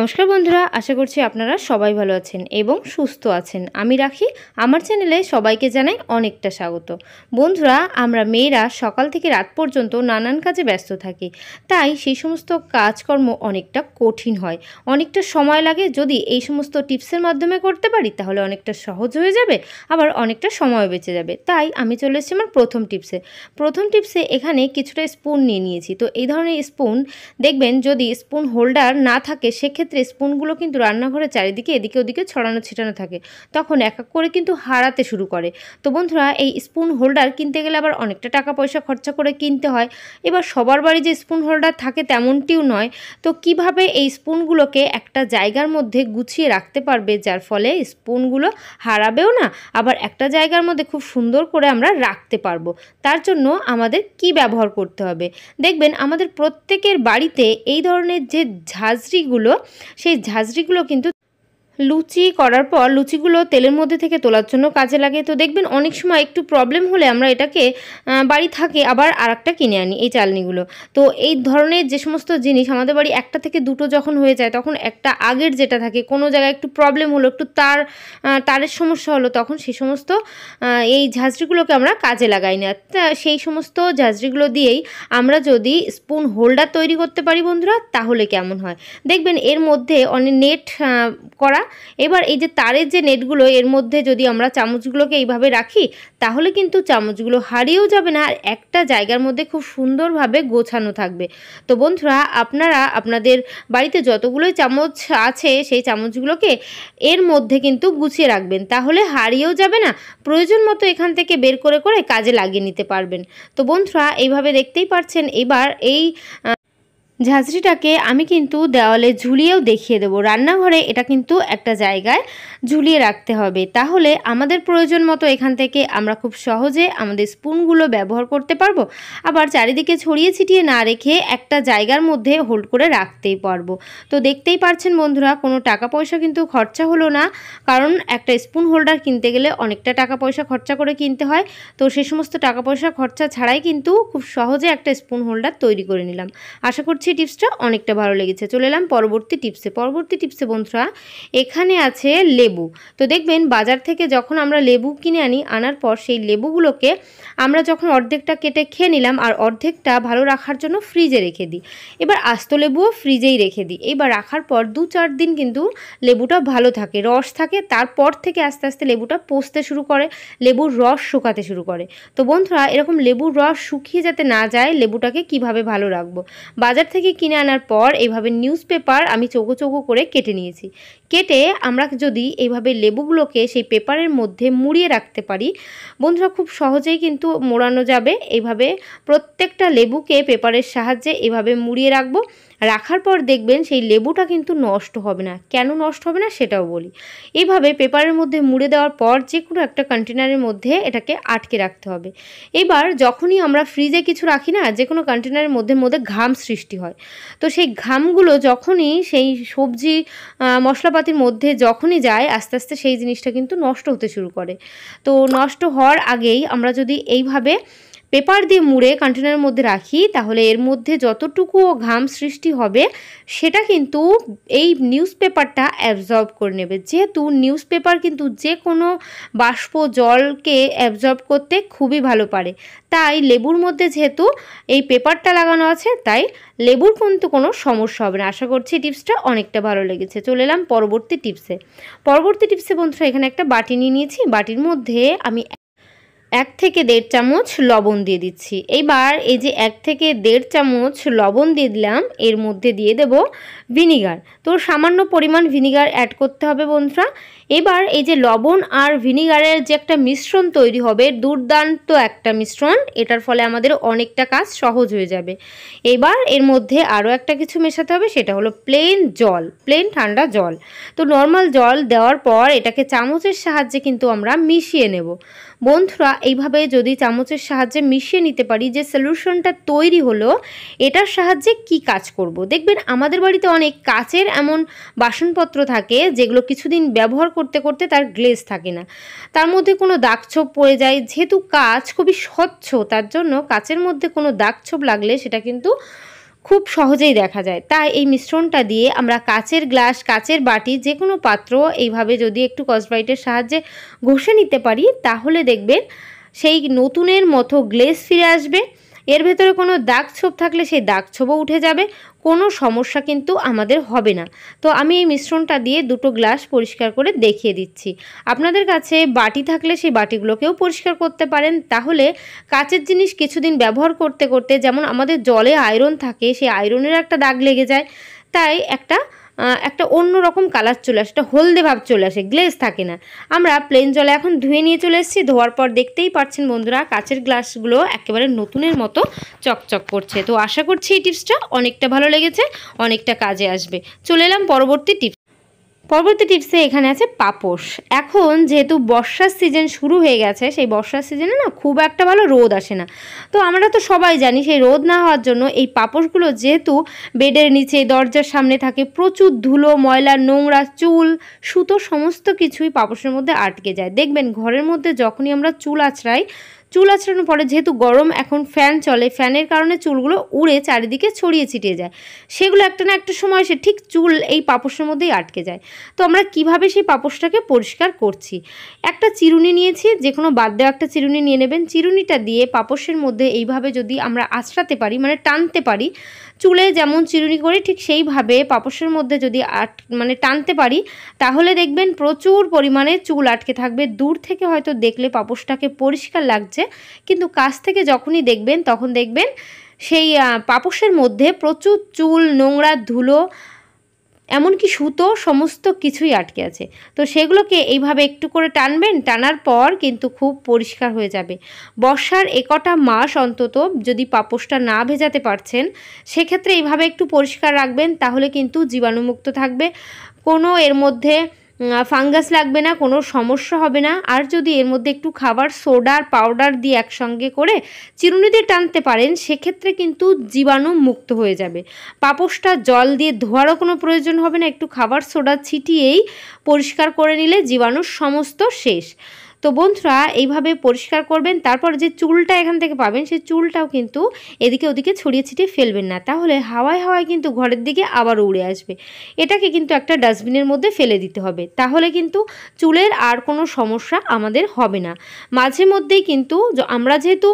नमस्कार बंधुरा आशा करছি আপনারা সবাই ভালো আছেন এবং সুস্থ আছেন। আমি রাখি আমার চ্যানেলে সবাইকে জানাই অনেকটা স্বাগত। বন্ধুরা আমরা মেয়েরা সকাল থেকে রাত পর্যন্ত নানান কাজে ব্যস্ত থাকি, তাই সেই সমস্ত কাজকর্ম অনেকটা কঠিন হয়, অনেকটা সময় লাগে। যদি এই সমস্ত টিপসের মাধ্যমে করতে পারি তাহলে অনেকটা সহজ হয়ে যাবে, আবার অনেকটা সময় বেঁচে যাবে। তাই আমি চলে এসেছি আমার প্রথম টিপসে এখানে কিছুটা স্পুন নিয়ে নিয়েছি। তো এই ধরনের স্পুন দেখবেন যদি স্পুন হোল্ডার না থাকে সেক্ষেত্রে স্পুনগুলো কিন্তু রান্নাঘরের চারিদিকে এদিকে ওদিকে ছড়ানো ছিটানো থাকে, তখন এক এক করে কিন্তু হারাতে শুরু করে। তো বন্ধুরা এই স্পুন হোল্ডার কিনতে গেলে আবার অনেকটা টাকা পয়সা খরচা করে কিনতে হয়। এবার সবার বাড়ি যে স্পুন হোল্ডার থাকে তেমনটিও নয়। তো কিভাবে এই স্পুনগুলোকে একটা জায়গার মধ্যে গুছিয়ে রাখতে পারবে যার ফলে স্পুনগুলো হারাবেও না, আবার একটা জায়গার মধ্যে খুব সুন্দর করে আমরা রাখতে পারবো, তার জন্য আমাদের কি ব্যবহার করতে হবে। দেখবেন আমাদের প্রত্যেকের বাড়িতে এই ধরনের যে ঝাঁঝরিগুলো, সেই ঝাঁঝরিগুলো কিন্তু লুচি করার পর লুচিগুলো তেলের মধ্যে থেকে তোলার জন্য কাজে লাগে। তো দেখবেন অনেক সময় একটু প্রবলেম হলে আমরা এটাকে বাড়ি থাকে আবার আরেকটা কিনে আনি এই চালনিগুলো। তো এই ধরনের যে সমস্ত জিনিস আমাদের বাড়ি একটা থেকে দুটো যখন হয়ে যায়, তখন একটা আগের যেটা থাকে কোনো জায়গায় একটু প্রবলেম হলো, একটু তারের সমস্যা হলো, তখন সেই সমস্ত এই ঝাঁঝরিগুলোকে আমরা কাজে লাগাই না। সেই সমস্ত ঝাঁঝরিগুলো দিয়েই আমরা যদি স্পুন হোল্ডার তৈরি করতে পারি বন্ধুরা, তাহলে কেমন হয় দেখবেন। এর মধ্যে অনেক নেট করা, এবার এই যে তারের যে নেটগুলো এর মধ্যে যদি আমরা চামচগুলোকে এইভাবে রাখি তাহলে কিন্তু চামচগুলো হারিয়েও যাবে না, আর একটা জায়গার মধ্যে খুব সুন্দরভাবে গোছানো থাকবে। তো বন্ধুরা আপনারা আপনাদের বাড়িতে যতগুলোই চামচ আছে সেই চামচগুলোকে এর মধ্যে কিন্তু গুছিয়ে রাখবেন, তাহলে হারিয়েও যাবে না, প্রয়োজন মতো এখান থেকে বের করে করে কাজে লাগিয়ে নিতে পারবেন। তো বন্ধুরা এইভাবে দেখতেই পাচ্ছেন। এবার এই ঝাঁঝরিটাকে আমি কিন্তু দেওয়ালে ঝুলিয়েও দেখিয়ে দেবো। রান্নাঘরে এটা কিন্তু একটা জায়গায় ঝুলিয়ে রাখতে হবে, তাহলে আমাদের প্রয়োজন মতো এখান থেকে আমরা খুব সহজে আমাদের স্পুনগুলো ব্যবহার করতে পারবো, আবার চারিদিকে ছড়িয়ে ছিটিয়ে না রেখে একটা জায়গার মধ্যে হোল্ড করে রাখতেই পারবো। তো দেখতেই পাচ্ছেন বন্ধুরা কোনো টাকা পয়সা কিন্তু খরচা হলো না, কারণ একটা স্পুন হোল্ডার কিনতে গেলে অনেকটা টাকা পয়সা খরচা করে কিনতে হয়। তো সেই সমস্ত টাকা পয়সা খরচা ছাড়াই কিন্তু খুব সহজে একটা স্পুন হোল্ডার তৈরি করে নিলাম। আশা করছি টিপসটা অনেকটা ভালো লেগেছে। চলে এলাম পরবর্তী টিপসে বন্ধুরা এখানে আছে লেবু। তো দেখবেন বাজার থেকে যখন আমরা লেবু কিনে আনার পর সেই লেবুগুলোকে আমরা যখন অর্ধেকটা কেটে খেয়ে নিলাম আর অর্ধেকটা ভালো রাখার জন্য ফ্রিজে রেখে দিই। এবার আস্ত লেবুও ফ্রিজেই রেখে দিই। এবার রাখার পর 2-4 দিন কিন্তু লেবুটা ভালো থাকে, রস থাকে, তারপর থেকে আস্তে আস্তে লেবুটা পচতে শুরু করে, লেবুর রস শুকাতে শুরু করে। তো বন্ধুরা এরকম লেবুর রস শুকিয়ে যাতে না যায়, লেবুটাকে কিভাবে ভালো রাখবো, বাজার থেকে কিনে আনার পর এইভাবে নিউজ পেপার আমি চৌকো চৌকো করে কেটে নিয়েছি। কেটে আমরা যদি এইভাবে লেবুগুলোকে সেই পেপারের মধ্যে মুড়িয়ে রাখতে পারি বন্ধুরা, খুব সহজেই কিন্তু মোড়ানো যাবে। এইভাবে প্রত্যেকটা লেবুকে পেপারের সাহায্যে এভাবে মুড়িয়ে রাখবো। রাখার পর দেখবেন সেই লেবুটা কিন্তু নষ্ট হবে না। কেন নষ্ট হবে না সেটাও বলি। এইভাবে পেপারের মধ্যে মুড়ে দেওয়ার পর যে কোনো একটা কন্টেনারের মধ্যে এটাকে আটকে রাখতে হবে। এবার যখনই আমরা ফ্রিজে কিছু রাখি না, যে কোনো কন্টেনারের মধ্যে ঘাম সৃষ্টি হয়। তো সেই ঘামগুলো যখনই সেই সবজি মশলাপাতির মধ্যে যখনই যায় আস্তে আস্তে সেই জিনিসটা কিন্তু নষ্ট হতে শুরু করে। তো নষ্ট হওয়ার আগেই আমরা যদি এইভাবে পেপার দিয়ে মুড়ে কন্টেনারের মধ্যে রাখি তাহলে এর মধ্যে যতটুকু ঘাম সৃষ্টি হবে সেটা কিন্তু এই নিউজ পেপারটা অ্যাবজর্ব করে নেবে। যেহেতু নিউজ পেপার কিন্তু যে কোনো বাষ্প জলকে অ্যাবজর্ব করতে খুবই ভালো পারে, তাই লেবুর মধ্যে যেহেতু এই পেপারটা লাগানো আছে তাই লেবুর কিন্তু কোনো সমস্যা হবে না। আশা করছি টিপসটা অনেকটা ভালো লেগেছে। চলে এলাম পরবর্তী টিপসে বন্ধুরা এখানে একটা বাটি নিয়ে নিয়েছি। বাটির মধ্যে আমি 1 থেকে 1.5 চামচ লবণ দিয়ে দিচ্ছি। এইবার এই যে 1 থেকে 1.5 চামচ লবণ দিয়ে দিলাম, এর মধ্যে দিয়ে দেব ভিনিগার। তো সামান্য পরিমাণ ভিনিগার অ্যাড করতে হবে বন্ধুরা। এবার এই যে লবণ আর ভিনিগারের যে একটা মিশ্রণ তৈরি হবে, দুর্দান্ত একটা মিশ্রণ, এটার ফলে আমাদের অনেকটা কাজ সহজ হয়ে যাবে। এবার এর মধ্যে আরও একটা কিছু মেশাতে হবে, সেটা হলো প্লেন ঠান্ডা জল। তো নর্মাল জল দেওয়ার পর এটাকে চামচের সাহায্যে কিন্তু আমরা মিশিয়ে নেব। বন্ধুরা এইভাবে যদি চামচের সাহায্যে মিশিয়ে নিতে পারি, যে সলিউশনটা তৈরি হলো এটার সাহায্যে কি কাজ করব। দেখবেন আমাদের বাড়িতে অনেক কাচের এমন বাসনপত্র থাকে যেগুলো কিছুদিন ব্যবহার করতে করতে তার গ্লেজ থাকে না, তার মধ্যে কোনো দাগছোপ পড়ে যায়। যেহেতু কাচ খুবই স্বচ্ছ, তার জন্য কাচের মধ্যে কোনো দাগছোপ লাগলে সেটা কিন্তু খুব সহজেই দেখা যায়। তাই এই মিশ্রণটা দিয়ে আমরা কাচের গ্লাস, কাচের বাটি, যে কোনো পাত্র এইভাবে যদি একটু স্কচব্রাইটের সাহায্যে ঘষে নিতে পারি, তাহলে দেখবেন সেই নতুনের মতো গ্লেজ ফিরে আসবে। এর ভেতরে কোনো দাগ ছোপ থাকলে সেই দাগ ছোপও উঠে যাবে, কোনো সমস্যা কিন্তু আমাদের হবে না। তো আমি এই মিশ্রণটা দিয়ে দুটো গ্লাস পরিষ্কার করে দেখিয়ে দিচ্ছি। আপনাদের কাছে বাটি থাকলে সেই বাটিগুলোকেও পরিষ্কার করতে পারেন। তাহলে কাচের জিনিস কিছুদিন ব্যবহার করতে করতে, যেমন আমাদের জলে আয়রন থাকে, সেই আয়রনের একটা দাগ লেগে যায়, তাই একটা অন্য রকম কালার চলে আসে, একটা হলদে ভাব চলে আসে, গ্লেজ থাকে না। আমরা প্লেন জলে এখন ধুয়ে নিয়ে চলে এসেছি। ধোয়ার পর দেখতেই পাচ্ছেন বন্ধুরা, কাচের গ্লাসগুলো একেবারে নতুনের মতো চকচক করছে। তো আশা করছি এই টিপসটা অনেকটা ভালো লেগেছে, অনেকটা কাজে আসবে। চলে এলাম পরবর্তী টিপসে। এখানে আছে পাপোশ। এখন যেহেতু বর্ষার সিজন শুরু হয়ে গেছে, সেই বর্ষার সিজনে না খুব একটা ভালো রোদ আসে না। তো আমরা তো সবাই জানি সেই রোদ না হওয়ার জন্য এই পাপোশগুলো যেহেতু বেডের নিচে, দরজার সামনে থাকে, প্রচুর ধুলো, ময়লা, নোংরা, চুল, সুতো সমস্ত কিছুই পাপোশের মধ্যে আটকে যায়। দেখবেন ঘরের মধ্যে যখনই আমরা চুল আঁচড়ানোর পরে, যেহেতু গরম এখন ফ্যান চলে, ফ্যানের কারণে চুলগুলো উড়ে চারিদিকে ছড়িয়ে ছিটিয়ে যায়। সেগুলো একটা না একটা সময় এসে ঠিক চুল এই পাপোশের মধ্যেই আটকে যায়। তো আমরা কিভাবে সেই পাপোশটাকে পরিষ্কার করছি, একটা চিরুনি নিয়েছি, যে কোনো বাদ দেওয়া একটা চিরুনি নিয়ে নেবেন। চিরুনিটা দিয়ে পাপোশের মধ্যে এইভাবে যদি আমরা আঁচড়াতে পারি, মানে টানতে পারি, চুলে যেমন চিরুনি করি ঠিক সেইভাবে পাপোশের মধ্যে যদি টানতে পারি, তাহলে দেখবেন প্রচুর পরিমাণে চুল আটকে থাকবে। দূর থেকে হয়তো দেখলে পাপোশটাকে পরিষ্কার লাগছে, কিন্তু কাছ থেকে যখনই দেখবেন তখন দেখবেন সেই পাপোশের মধ্যে প্রচুর চুল, নোংরা, ধুলো, এমনকি সুতো সমস্ত কিছুই আটকে আছে। তো সেগুলোকে এইভাবে একটু করে টানবেন, টানার পর কিন্তু খুব পরিষ্কার হয়ে যাবে। বর্ষার একটা মাস অন্তত যদি পাপোশটা না ভেজাতে পারছেন, সেক্ষেত্রে এইভাবে একটু পরিষ্কার রাখবেন, তাহলে কিন্তু জীবাণুমুক্ত থাকবে, কোনো এর মধ্যে ফাঙ্গাস লাগবে না, কোনো সমস্যা হবে না। আর যদি এর মধ্যে একটু খাবার সোডা আর পাউডার দিয়ে একসঙ্গে করে চিরুনি দিয়ে টানতে পারেন, সেক্ষেত্রে কিন্তু জীবাণু মুক্ত হয়ে যাবে। পাপোশটা জল দিয়ে ধোয়ারও কোনো প্রয়োজন হবে না, একটু খাবার সোডা ছিটিয়েই পরিষ্কার করে নিলে জীবাণুর সমস্ত শেষ। তো বন্ধুরা এইভাবে পরিষ্কার করবেন। তারপর যে চুলটা এখান থেকে পাবেন, সেই চুলটাও কিন্তু এদিকে ওদিকে ছড়িয়ে ছিটিয়ে ফেলবেন না, তাহলে হাওয়ায় হাওয়ায় কিন্তু ঘরের দিকে আবার উড়ে আসবে। এটাকে কিন্তু একটা ডাস্টবিনের মধ্যে ফেলে দিতে হবে, তাহলে কিন্তু চুলের আর কোনো সমস্যা আমাদের হবে না। মাঝে মধ্যেই কিন্তু আমরা যেহেতু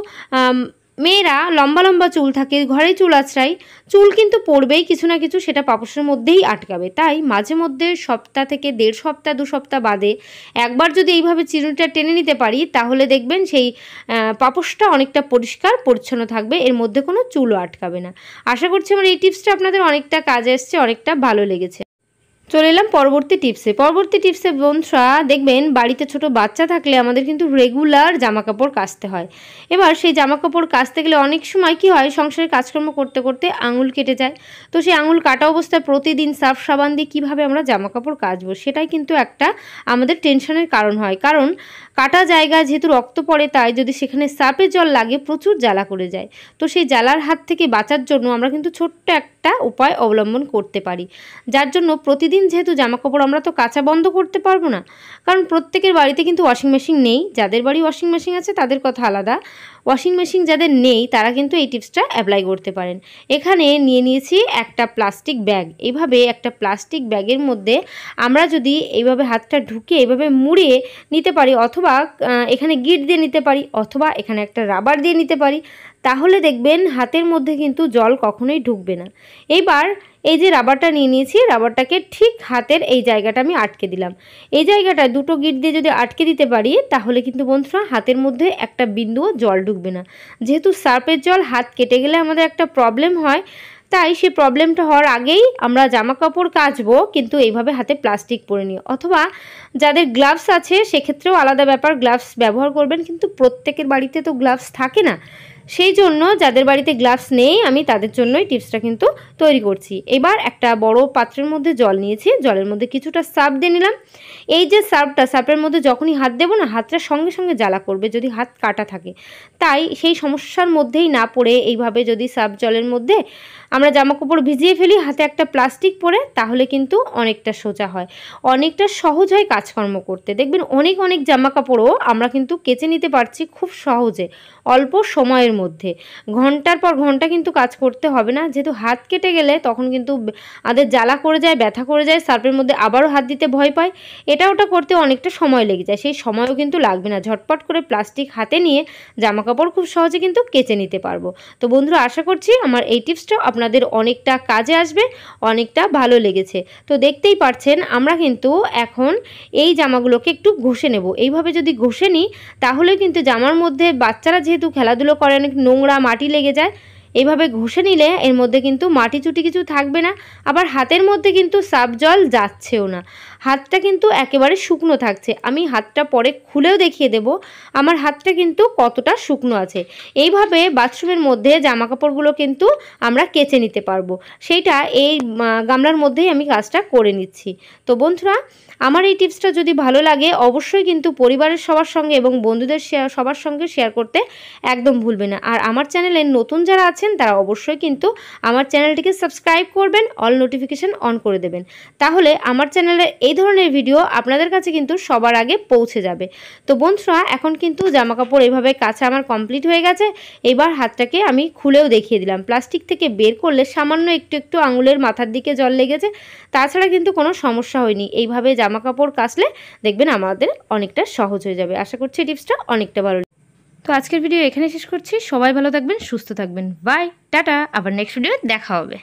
মেয়েরা লম্বা লম্বা চুল থাকে, ঘরেই চুল আঁচড়াই, চুল কিন্তু পড়বেই কিছু না কিছু, সেটা পাপোশের মধ্যেই আটকাবে। তাই মাঝে মধ্যে সপ্তাহ থেকে 1.5 সপ্তাহ 2 সপ্তাহ বাদে একবার যদি এইভাবে চিরুনিটা টেনে নিতে পারি, তাহলে দেখবেন সেই পাপোশটা অনেকটা পরিষ্কার পরিচ্ছন্ন থাকবে, এর মধ্যে কোনো চুলও আটকাবে না। আশা করছি আমার এই টিপসটা আপনাদের অনেকটা কাজে এসছে, অনেকটা ভালো লেগেছে। চলে এলাম পরবর্তী টিপসে। বন্ধুরা দেখবেন বাড়িতে ছোট বাচ্চা থাকলে আমাদের কিন্তু রেগুলার জামা কাপড় কাচতে হয়। এবার সেই জামা কাপড় কাচতে গেলে অনেক সময় কি হয়, সংসারের কাজকর্ম করতে করতে আঙুল কেটে যায়। তো সেই আঙুল কাটা অবস্থায় প্রতিদিন সার্ফ সাবান দিয়ে কীভাবে আমরা জামা কাপড় কাচবো, সেটাই কিন্তু একটা আমাদের টেনশনের কারণ হয়। কারণ কাটা জায়গায় যেহেতু রক্ত পড়ে, তাই যদি সেখানে সার্ফের জল লাগে প্রচুর জ্বালা করে যায়। তো সেই জ্বালার হাত থেকে বাঁচার জন্য আমরা কিন্তু ছোট্ট একটা উপায় অবলম্বন করতে পারি, যার জন্য প্রতিদিন যেহেতু জামা কাপড় আমরা তো কাচা বন্ধ করতে পারবো না, কারণ প্রত্যেকের বাড়িতে কিন্তু ওয়াশিং মেশিন নেই। যাদের বাড়ি ওয়াশিং মেশিন আছে তাদের কথা আলাদা, ওয়াশিং মেশিন যাদের নেই তারা কিন্তু এই টিপসটা অ্যাপ্লাই করতে পারেন। এখানে নিয়ে নিয়েছি একটা প্লাস্টিক ব্যাগ। এইভাবে একটা প্লাস্টিক ব্যাগের মধ্যে আমরা যদি এইভাবে হাতটা ঢুকিয়ে এইভাবে মুড়িয়ে নিতে পারি, অথবা এখানে গিট দিয়ে নিতে পারি, অথবা এখানে একটা রাবার দিয়ে নিতে পারি, তাহলে দেখবেন হাতের মধ্যে কিন্তু জল কখনোই ঢুকবে না। এইবার এই যে রাবারটা নিয়ে নিয়েছি, রাবারটাকে ঠিক হাতের এই জায়গাটা আমি আটকে দিলাম। এই জায়গাটা দুটো গিট দিয়ে যদি আটকে দিতে পারি, তাহলে কিন্তু বন্ধুরা হাতের মধ্যে একটা বিন্দুও জল ঢুকবে না। যেহেতু সার্ফের জল হাত কেটে গেলে আমাদের একটা প্রবলেম হয়, তাই সেই প্রবলেমটা হওয়ার আগেই আমরা জামা কাপড় কাচবো কিন্তু এইভাবে হাতে প্লাস্টিক পরে নিয়ে, অথবা যাদের গ্লাভস আছে সেক্ষেত্রেও আলাদা ব্যাপার, গ্লাভস ব্যবহার করবেন, কিন্তু প্রত্যেকের বাড়িতে তো গ্লাভস থাকে না। সেই জন্য যাদের বাড়িতে গ্লাভস নেই আমি তাদের জন্যই টিপসটা কিন্তু তৈরি করছি। এবার একটা বড় পাত্রের মধ্যে জল নিয়েছি, জলের মধ্যে কিছুটা সার্ফ দিয়ে নিলাম। এই যে সার্ফের মধ্যে যখনই হাত দেবো না, হাতটা সঙ্গে সঙ্গে জ্বালা করবে যদি হাত কাটা থাকে। তাই সেই সমস্যার মধ্যেই না পড়ে এইভাবে যদি সার্ফ জলের মধ্যে আমরা জামা কাপড় ভিজিয়ে ফেলি, হাতে একটা প্লাস্টিক পরে, তাহলে কিন্তু অনেকটা সোজা হয়, অনেকটা সহজ হয় কাজকর্ম করতে। দেখবেন অনেক জামা কাপড়ও আমরা কিন্তু কেচে নিতে পারছি খুব সহজে, অল্প সময়ের সময়ের মধ্যে। ঘন্টার পর ঘন্টা কিন্তু কাজ করতে হবে না, যেহেতু হাত কেটে গেলে তখন কিন্তু আমাদের জ্বালা করে যায়, ব্যথা করে যায়, সার্ফের মধ্যে আবারও হাত দিতে ভয় পায়, এটা ওটা করতে অনেকটা সময় লেগে যায়। সেই সময়ও কিন্তু লাগবে না, ঝটপট করে প্লাস্টিক হাতে নিয়ে জামা কাপড় খুব সহজে কিন্তু কেচে নিতে পারবো। তো বন্ধুরা, আশা করছি আমার এই টিপসটাও আপনাদের অনেকটা কাজে আসবে, অনেকটা ভালো লেগেছে। তো দেখতেই পাচ্ছেন আমরা কিন্তু এখন এই জামাগুলোকে একটু ঘষে নেব। এইভাবে যদি ঘষে নিই তাহলে কিন্তু জামার মধ্যে বাচ্চারা যেহেতু খেলাধুলো করে অনেক নোংরা মাটি লেগে যায়, এইভাবে ঘষে নিলে এর মধ্যে কিন্তু মাটি চুটি কিছু থাকবে না, আবার হাতের মধ্যে কিন্তু সার্ফ জল যাচ্ছেও না, হাতটা কিন্তু একেবারে শুকনো থাকছে। আমি হাতটা পরে খুলেও দেখিয়ে দেব আমার হাতটা কিন্তু কতটা শুকনো আছে। এইভাবে বাথরুমের মধ্যে জামা কাপড়গুলো কিন্তু আমরা কেচে নিতে পারবো, সেইটা এই গামলার মধ্যেই আমি কাজটা করে নিচ্ছি। তো বন্ধুরা, আমার এই টিপসটা যদি ভালো লাগে অবশ্যই কিন্তু পরিবারের সবার সঙ্গে এবং বন্ধুদের সবার সঙ্গে শেয়ার করতে একদম ভুলবে না। আর আমার চ্যানেলে নতুন যারা আছেন তারা অবশ্যই কিন্তু আমার চ্যানেলটিকে সাবস্ক্রাইব করবেন, অল নোটিফিকেশান অন করে দেবেন, তাহলে আমার চ্যানেলে এই ধরনের ভিডিও আপনাদের কাছে কিন্তু সবার আগে পৌঁছে যাবে। তো বন্ধুরা, এখন কিন্তু জামা কাপড় এইভাবে কাচা আমার কমপ্লিট হয়ে গেছে। এবার হাতটাকে আমি খুলেও দেখিয়ে দিলাম, প্লাস্টিক থেকে বের করলে সামান্য একটু একটু আঙুলের মাথার দিকে জল লেগেছে, তাছাড়া কিন্তু কোনো সমস্যা হয়নি। এইভাবে জামা কাপড় কাচলে দেখবেন আমাদের অনেকটা সহজ হয়ে যাবে। আশা করছি এই টিপসটা অনেকটা ভালো। তো আজকের ভিডিও এখানে শেষ করছি। সবাই ভালো থাকবেন, সুস্থ থাকবেন, বাই, টাটা, আবার নেক্সট ভিডিও দেখা হবে।